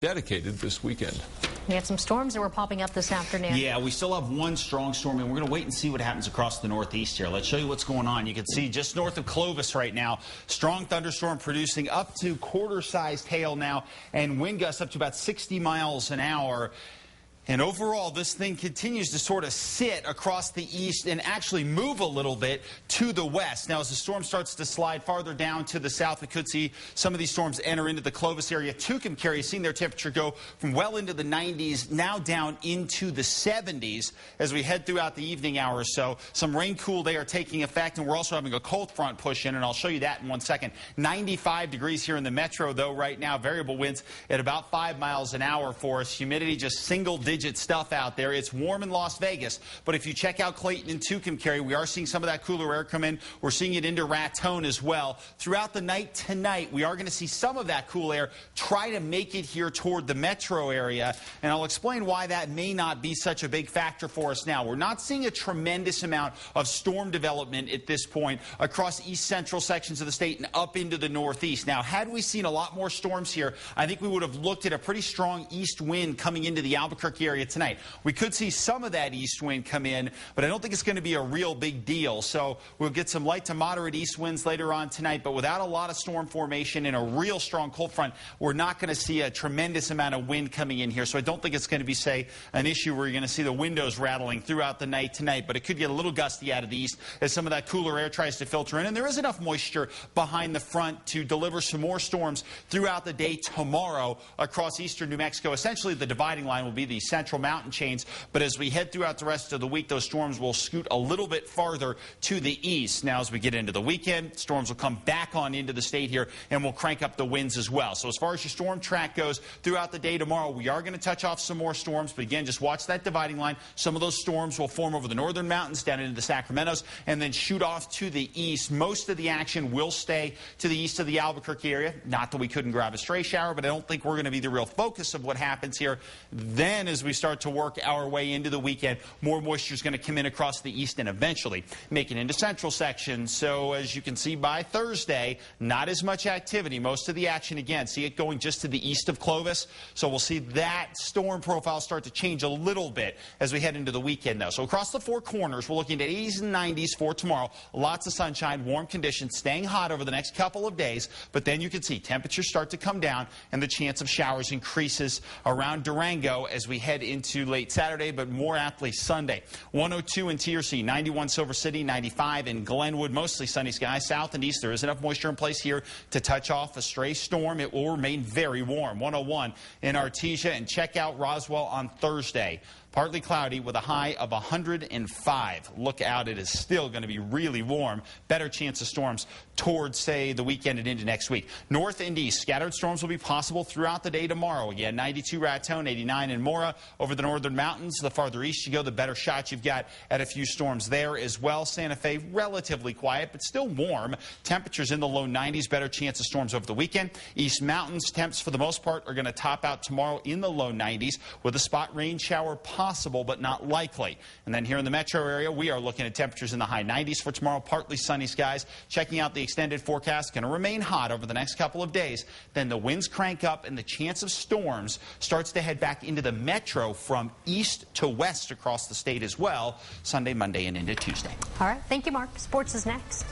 dedicated this weekend. We have some storms that were popping up this afternoon. Yeah, we still have one strong storm, and we're going to wait and see what happens across the northeast here. Let's show you what's going on. You can see just north of Clovis right now, strong thunderstorm producing up to quarter-sized hail now, and wind gusts up to about 60 miles an hour. And overall, this thing continues to sort of sit across the east and actually move a little bit to the west. Now, as the storm starts to slide farther down to the south, we could see some of these storms enter into the Clovis area. Tucumcari, seeing their temperature go from well into the 90s, now down into the 70s as we head throughout the evening hours. So some rain cool air taking effect, and we're also having a cold front push in, and I'll show you that in 1 second. 95 degrees here in the metro, though, right now. Variable winds at about 5 miles an hour for us. Humidity just single-digit stuff out there. It's warm in Las Vegas, but if you check out Clayton and Tucumcari, we are seeing some of that cooler air come in. We're seeing it into Raton as well. Throughout the night tonight, we are going to see some of that cool air try to make it here toward the metro area, and I'll explain why that may not be such a big factor for us now. We're not seeing a tremendous amount of storm development at this point across east central sections of the state and up into the northeast. Now, had we seen a lot more storms here, I think we would have looked at a pretty strong east wind coming into the Albuquerque area tonight. We could see some of that east wind come in, but I don't think it's going to be a real big deal. So we'll get some light to moderate east winds later on tonight, but without a lot of storm formation and a real strong cold front, we're not going to see a tremendous amount of wind coming in here. So I don't think it's going to be, say, an issue where you're going to see the windows rattling throughout the night tonight, but it could get a little gusty out of the east as some of that cooler air tries to filter in. And there is enough moisture behind the front to deliver some more storms throughout the day tomorrow across eastern New Mexico. Essentially, the dividing line will be the central mountain chains, but as we head throughout the rest of the week, those storms will scoot a little bit farther to the east. Now, as we get into the weekend, storms will come back on into the state here, and we'll crank up the winds as well. So as far as your storm track goes throughout the day tomorrow, we are going to touch off some more storms, but again, just watch that dividing line. Some of those storms will form over the northern mountains down into the Sacramentos and then shoot off to the east. Most of the action will stay to the east of the Albuquerque area. Not that we couldn't grab a stray shower, but I don't think we're going to be the real focus of what happens here. Then, as we start to work our way into the weekend, more moisture is going to come in across the east and eventually make it into central sections. So as you can see by Thursday, not as much activity. Most of the action, again, see it going just to the east of Clovis. So we'll see that storm profile start to change a little bit as we head into the weekend, though. So across the four corners, we're looking at 80s and 90s for tomorrow. Lots of sunshine, warm conditions, staying hot over the next couple of days. But then you can see temperatures start to come down and the chance of showers increases around Durango as we head into late Saturday, but more aptly Sunday. 102 in TRC, 91 Silver City, 95 in Glenwood. Mostly sunny skies south and east. There is enough moisture in place here to touch off a stray storm. It will remain very warm. 101 in Artesia, and check out Roswell on Thursday. Partly cloudy with a high of 105. Look out, it is still going to be really warm. Better chance of storms towards, say, the weekend and into next week. North and east, scattered storms will be possible throughout the day tomorrow. Again, 92 Raton, 89 in Mora. Over the northern mountains, the farther east you go, the better shot you've got at a few storms there as well. Santa Fe, relatively quiet, but still warm. Temperatures in the low 90s, better chance of storms over the weekend. East Mountains, temps for the most part are going to top out tomorrow in the low 90s with a spot rain shower possible, but not likely. And then here in the metro area, we are looking at temperatures in the high 90s for tomorrow, partly sunny skies. Checking out the extended forecast, going to remain hot over the next couple of days. Then the winds crank up and the chance of storms starts to head back into the metro from east to west across the state as well, Sunday, Monday, and into Tuesday. All right. Thank you, Mark. Sports is next.